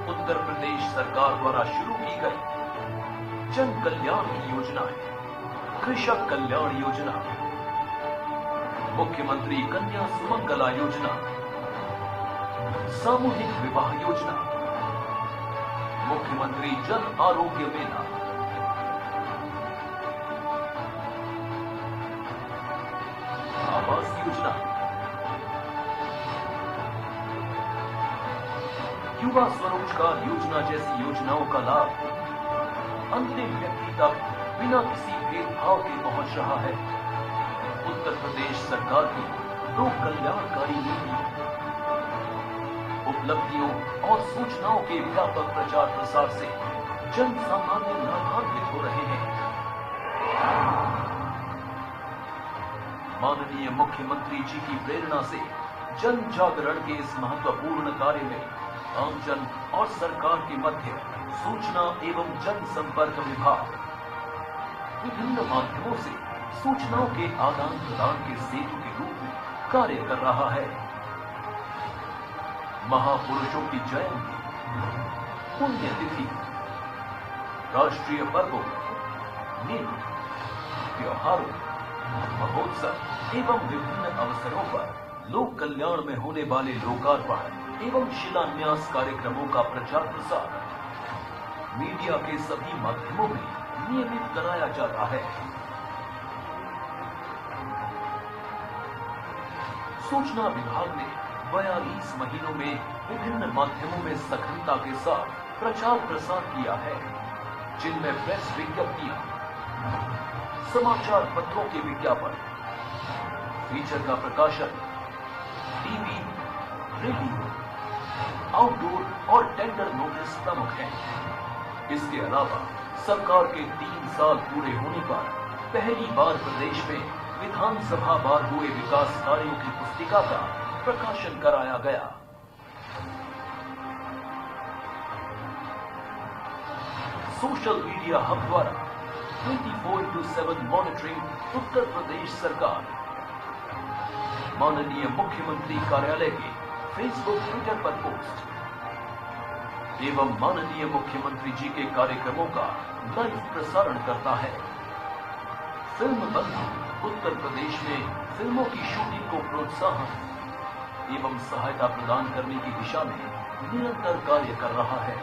उत्तर प्रदेश सरकार द्वारा शुरू की गई जन कल्याण की योजनाएं, कृषक कल्याण योजना, मुख्यमंत्री कन्या सुमंगला योजना, सामूहिक विवाह योजना, मुख्यमंत्री जन आरोग्य मेला, आवास योजना, युवा स्वरोजगार योजना जैसी योजनाओं का लाभ अंतिम व्यक्ति तक बिना किसी भेदभाव के पहुंच रहा है। उत्तर प्रदेश सरकार की लोक कल्याणकारी नीति, उपलब्धियों और सूचनाओं के व्यापक प्रचार प्रसार से जन सामान्य लाभान्वित हो रहे हैं। माननीय मुख्यमंत्री जी की प्रेरणा से जन जागरण के इस महत्वपूर्ण कार्य में आमजन और सरकार के मध्य सूचना एवं जनसंपर्क विभाग विभिन्न माध्यमों से सूचनाओं के आदान प्रदान के सेतु के रूप में कार्य कर रहा है। महापुरुषों की जयंती, पुण्यतिथि, राष्ट्रीय पर्वों, मेलों, त्योहारों, महोत्सव एवं विभिन्न अवसरों पर लोक कल्याण में होने वाले लोकार्पण एवं शिलान्यास कार्यक्रमों का प्रचार प्रसार मीडिया के सभी माध्यमों में नियमित कराया जाता है। सूचना विभाग ने 42 महीनों में विभिन्न माध्यमों में सघनता के साथ प्रचार प्रसार किया है, जिनमें प्रेस विज्ञप्तियां, समाचार पत्रों के विज्ञापन, फीचर का प्रकाशन, टीवी, रेडियो, आउटडोर और टेंडर नोटिस प्रमुख हैं। इसके अलावा सरकार के 3 साल पूरे होने पर पहली बार प्रदेश में विधानसभा वार हुए विकास कार्यों की पुस्तिका का प्रकाशन कराया गया। सोशल मीडिया हब द्वारा 24/7 मॉनिटरिंग उत्तर प्रदेश सरकार माननीय मुख्यमंत्री कार्यालय के फेसबुक, ट्विटर पर पोस्ट एवं माननीय मुख्यमंत्री जी के कार्यक्रमों का लाइव प्रसारण करता है। फिल्म बंधु उत्तर प्रदेश में फिल्मों की शूटिंग को प्रोत्साहन एवं सहायता प्रदान करने की दिशा में निरंतर कार्य कर रहा है।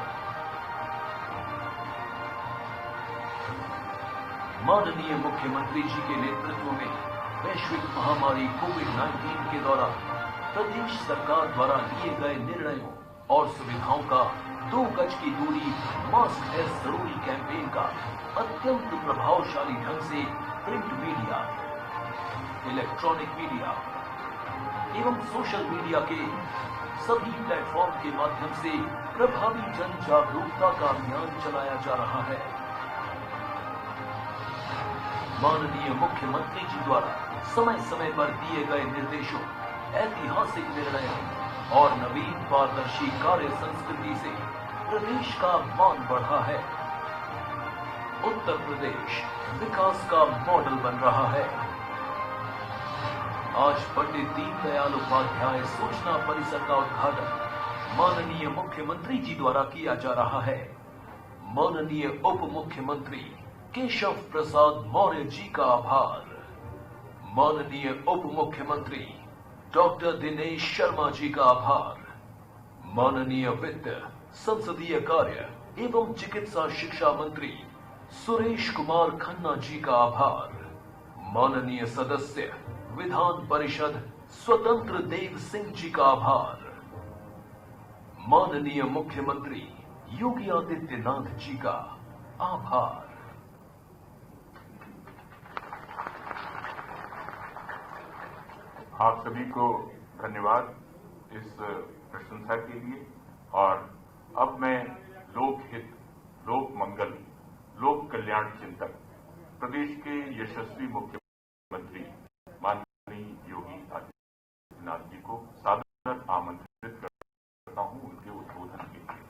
माननीय मुख्यमंत्री जी के नेतृत्व में वैश्विक महामारी कोविड-19 के दौरान प्रदेश सरकार द्वारा लिए गए निर्णयों और सुविधाओं का 2 गज की दूरी, मास्क है जरूरी कैंपेन का अत्यंत प्रभावशाली ढंग से प्रिंट मीडिया, इलेक्ट्रॉनिक मीडिया एवं सोशल मीडिया के सभी प्लेटफॉर्म के माध्यम से प्रभावी जन जागरूकता का अभियान चलाया जा रहा है। माननीय मुख्यमंत्री जी द्वारा समय समय पर दिए गए निर्देशों, ऐतिहासिक निर्णयों और नवीन पारदर्शी कार्य संस्कृति से प्रदेश का मान बढ़ा है। उत्तर प्रदेश विकास का मॉडल बन रहा है। आज पंडित दीनदयाल उपाध्याय सूचना परिसर का उद्घाटन माननीय मुख्यमंत्री जी द्वारा किया जा रहा है। माननीय उप मुख्यमंत्री केशव प्रसाद मौर्य जी का आभार। माननीय उप मुख्यमंत्री डॉक्टर दिनेश शर्मा जी का आभार। माननीय वित्त, संसदीय कार्य एवं चिकित्सा शिक्षा मंत्री सुरेश कुमार खन्ना जी का आभार। माननीय सदस्य विधान परिषद स्वतंत्र देव सिंह जी का आभार। माननीय मुख्यमंत्री योगी आदित्यनाथ जी का आभार। आप सभी को धन्यवाद इस प्रशंसा के लिए। और अब मैं लोकहित, लोक मंगल, लोक कल्याण चिंतक प्रदेश के यशस्वी मुख्यमंत्री माननीय योगी आदित्यनाथ जी को सादर आमंत्रित करता हूं उनके उद्बोधन के लिए।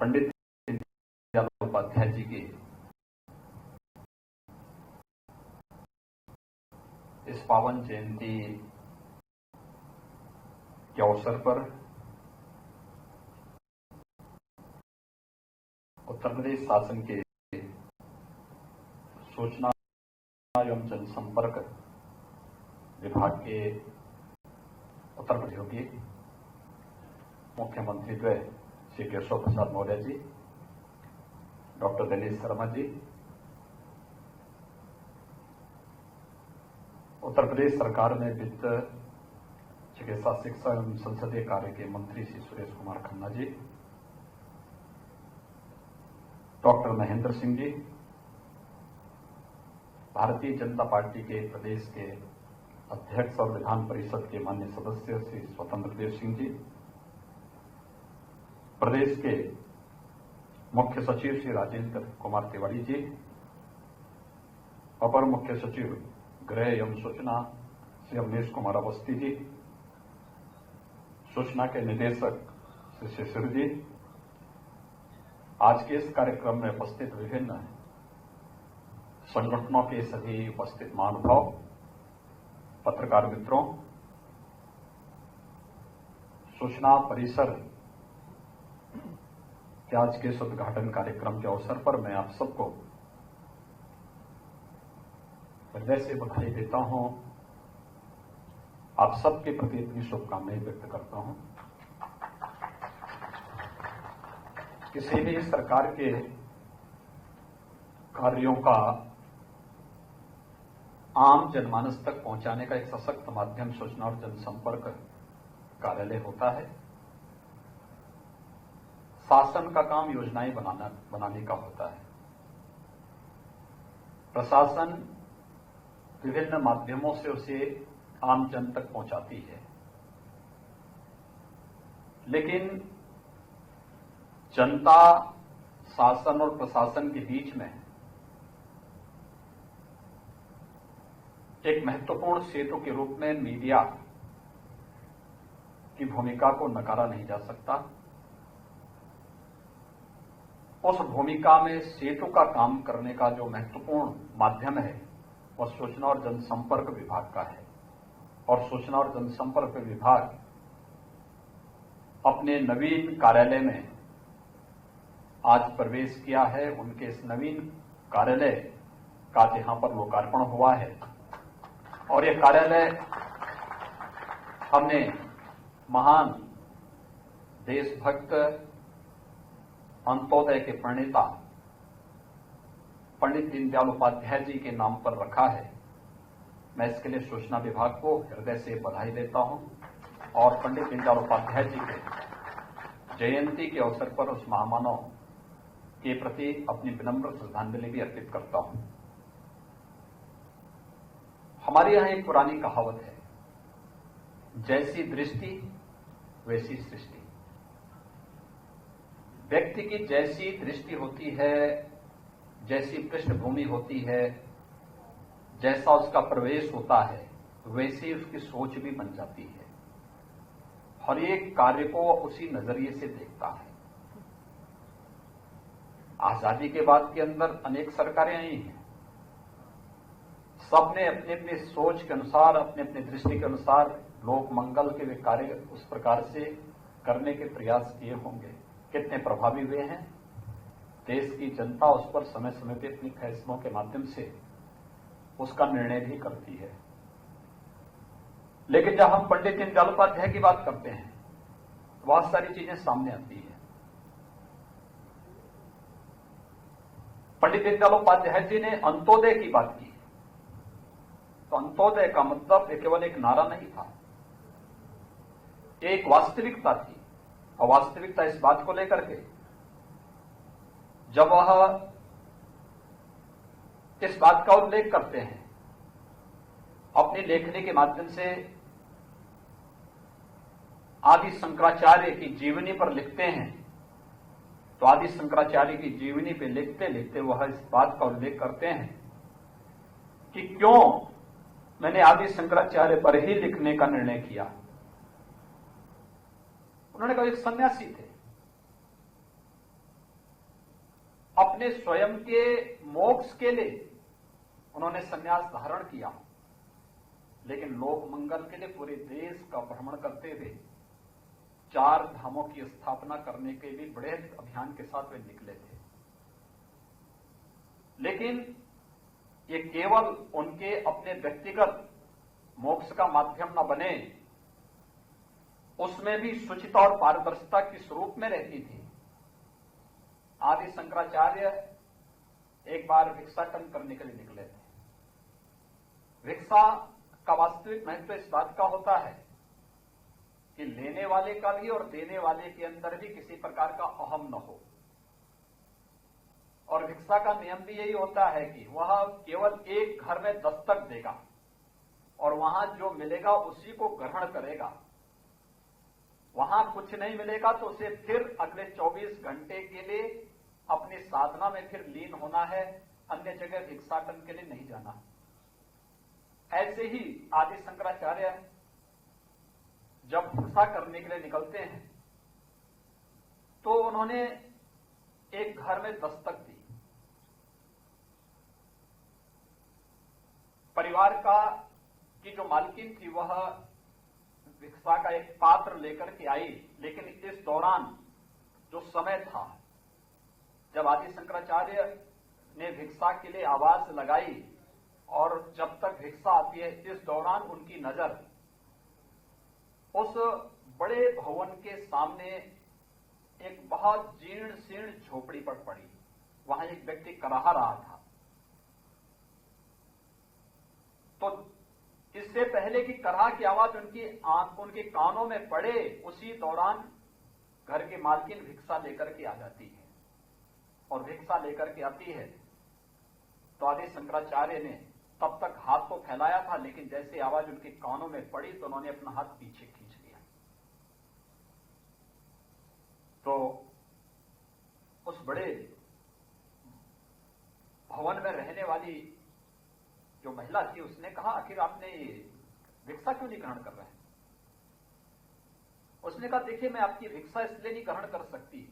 पंडित दीनदयाल उपाध्याय जी की इस पावन जयंती के अवसर पर उत्तर प्रदेश शासन के सूचना एवं जनसंपर्क विभाग के उत्तर प्रदेश के मुख्यमंत्री द्वय श्री केशव प्रसाद मौर्य जी, डॉक्टर दिनेश शर्मा जी, उत्तर प्रदेश सरकार में वित्त, चिकित्सा, शिक्षा एवं संसदीय कार्य के मंत्री श्री सुरेश कुमार खन्ना जी, डॉक्टर महेंद्र सिंह जी, भारतीय जनता पार्टी के प्रदेश के अध्यक्ष और विधान परिषद के माननीय सदस्य श्री स्वतंत्र देव सिंह जी, प्रदेश के मुख्य सचिव श्री राजेंद्र कुमार तिवारी जी, अपर मुख्य सचिव गृह एवं सूचना श्री अवनीश कुमार अवस्थी जी, सूचना के निदेशक श्री शिशिर जी, आज के इस कार्यक्रम में उपस्थित विभिन्न संगठनों के सभी उपस्थित महानुभाव, पत्रकार मित्रों, सूचना परिसर के आज के इस उद्घाटन कार्यक्रम के अवसर पर मैं आप सबको हृदय से बधाई देता हूं। आप सबके प्रति अपनी शुभकामनाएं व्यक्त करता हूं। किसी भी सरकार के कार्यों का आम जनमानस तक पहुंचाने का एक सशक्त माध्यम सूचना और जनसंपर्क कार्यालय होता है। शासन का काम योजनाएं बनाने का होता है। प्रशासन विभिन्न माध्यमों से उसे आम जन तक पहुंचाती है, लेकिन जनता, शासन और प्रशासन के बीच में एक महत्वपूर्ण सेतु के रूप में मीडिया की भूमिका को नकारा नहीं जा सकता। उस भूमिका में सेतु का काम करने का जो महत्वपूर्ण माध्यम है वह सूचना और जनसंपर्क विभाग का है, और सूचना और जनसंपर्क विभाग अपने नवीन कार्यालय में आज प्रवेश किया है। उनके इस नवीन कार्यालय का यहां पर लोकार्पण हुआ है, और यह कार्यालय हमने महान देशभक्त, अंत्योदय के प्रणेता पंडित दीनदयाल उपाध्याय जी के नाम पर रखा है। मैं इसके लिए सूचना विभाग को हृदय से बधाई देता हूं, और पंडित दीनदयाल उपाध्याय जी के जयंती के अवसर पर उस महामानव के प्रति अपनी विनम्र श्रद्धांजलि भी अर्पित करता हूं। हमारे यहां एक पुरानी कहावत है, जैसी दृष्टि वैसी सृष्टि। व्यक्ति की जैसी दृष्टि होती है, जैसी पृष्ठभूमि होती है, जैसा उसका प्रवेश होता है, वैसे ही उसकी सोच भी बन जाती है। हर एक कार्य को उसी नजरिए से देखता है। आजादी के बाद के अंदर अनेक सरकारें आई हैं, सबने अपनी अपनी सोच के अनुसार, अपने अपने दृष्टि के अनुसार लोक मंगल के वे कार्य उस प्रकार से करने के प्रयास किए होंगे। कितने प्रभावी हुए हैं, देश की जनता उस पर समय समय पर अपनी फैसलों के माध्यम से उसका निर्णय भी करती है। लेकिन जब हम पंडित दीनदयाल उपाध्याय की बात करते हैं, बहुत सारी चीजें सामने आती है। पंडित दीनदयाल उपाध्याय जी ने अंत्योदय की बात की, तो अंत्योदय का मतलब ये केवल एक नारा नहीं था, एक वास्तविकता थी। और वास्तविकता इस बात को लेकर के जब वह इस बात का उल्लेख करते हैं अपनी लेखनी के माध्यम से, आदि शंकराचार्य की जीवनी पर लिखते हैं, तो आदि शंकराचार्य की जीवनी पे लिखते लिखते वह इस बात का उल्लेख करते हैं कि क्यों मैंने आदि शंकराचार्य पर ही लिखने का निर्णय किया। उन्होंने कहा एक सन्यासी थे, अपने स्वयं के मोक्ष के लिए उन्होंने संन्यास धारण किया, लेकिन लोक मंगल के लिए पूरे देश का भ्रमण करते हुए 4 धामों की स्थापना करने के लिए बड़े अभियान के साथ वे निकले थे। लेकिन ये केवल उनके अपने व्यक्तिगत मोक्ष का माध्यम न बने, उसमें भी शुचिता और पारदर्शिता के स्वरूप में रहती थी। आदि शंकराचार्य एक बार भिक्षाटन करने के लिए निकले थे। भिक्षा का वास्तविक महत्व इस बात का होता है कि लेने वाले का भी और देने वाले के अंदर भी किसी प्रकार का अहम न हो। और भिक्षा का नियम भी यही होता है कि वह केवल एक घर में दस्तक देगा और वहां जो मिलेगा उसी को ग्रहण करेगा। वहां कुछ नहीं मिलेगा तो उसे फिर अगले 24 घंटे के लिए अपनी साधना में फिर लीन होना है, अन्य जगह भिक्षाटन के लिए नहीं जाना। ऐसे ही आदि शंकराचार्य जब भिक्षा करने के लिए निकलते हैं तो उन्होंने एक घर में दस्तक दी। परिवार की जो मालकिन थी वह भिक्षा का एक पात्र लेकर के आई, लेकिन इस दौरान जो समय था जब आदि शंकराचार्य ने भिक्षा के लिए आवाज लगाई और जब तक भिक्षा आती है, इस दौरान उनकी नजर उस बड़े भवन के सामने एक बहुत जीर्ण शीर्ण झोपड़ी पर पड़ी। वहां एक व्यक्ति कराह रहा था। तो इससे पहले कि कराह की आवाज उनके कानों में पड़े, उसी दौरान घर की मालकिन भिक्षा लेकर के आ जाती है। और भिक्षा लेकर के आती है तो आदि शंकराचार्य ने तब तक हाथ तो फैलाया था, लेकिन जैसे आवाज उनके कानों में पड़ी तो उन्होंने अपना हाथ पीछे खींच लिया। तो उस बड़े भवन में रहने वाली जो महिला थी उसने कहा, आखिर आपने भिक्षा क्यों नहीं ग्रहण कर रहे हैं? उसने कहा, देखिए मैं आपकी भिक्षा इसलिए नहीं ग्रहण कर सकती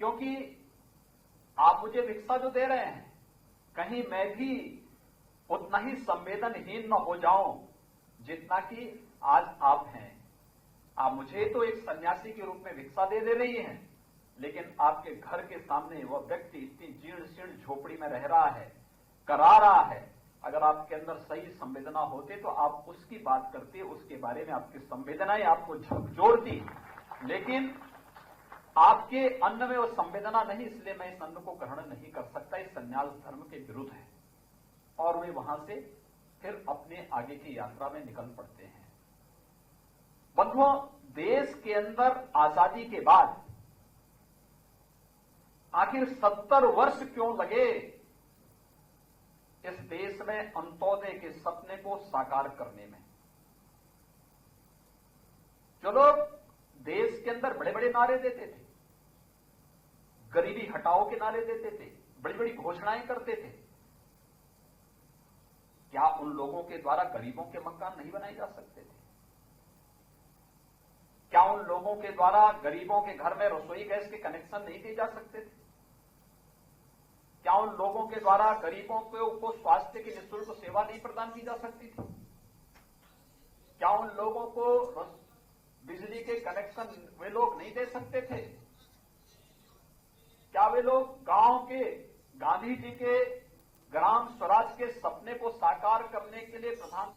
क्योंकि आप मुझे भिक्षा जो दे रहे हैं कहीं मैं भी उतना ही संवेदनहीन न हो जाऊं जितना कि आज आप हैं। आप मुझे तो एक सन्यासी के रूप में भिक्षा दे रही हैं, लेकिन आपके घर के सामने वह व्यक्ति इतनी जीर्ण शीर्ण झोपड़ी में रह रहा है, करा रहा है। अगर आपके अंदर सही संवेदना होते तो आप उसकी बात करते, उसके बारे में आपकी संवेदनाएं आपको झकझोरती, लेकिन आपके अन्न में वो संवेदना नहीं, इसलिए मैं इस अन्न को ग्रहण नहीं कर सकता। इस संन्यास धर्म के विरुद्ध है। और वे वहां से फिर अपने आगे की यात्रा में निकल पड़ते हैं। बंधुओं, देश के अंदर आजादी के बाद आखिर 70 वर्ष क्यों लगे इस देश में अंत्योदय के सपने को साकार करने में? जो लोग देश के अंदर बड़े बड़े नारे देते थे, गरीबी हटाओ के नारे देते थे, बड़ी बड़ी घोषणाएं करते थे, क्या उन लोगों के द्वारा गरीबों के मकान नहीं बनाए जा सकते थे? क्या उन लोगों के द्वारा गरीबों के घर में रसोई गैस के कनेक्शन नहीं दिए जा सकते थे? क्या उन लोगों के द्वारा गरीबों को स्वास्थ्य की निःशुल्क सेवा नहीं प्रदान की जा सकती थी? क्या उन लोगों को बिजली के कनेक्शन वे लोग नहीं दे सकते थे? क्या वे लोग गांव के गांधी जी के ग्राम स्वराज के सपने को साकार करने के लिए प्रधान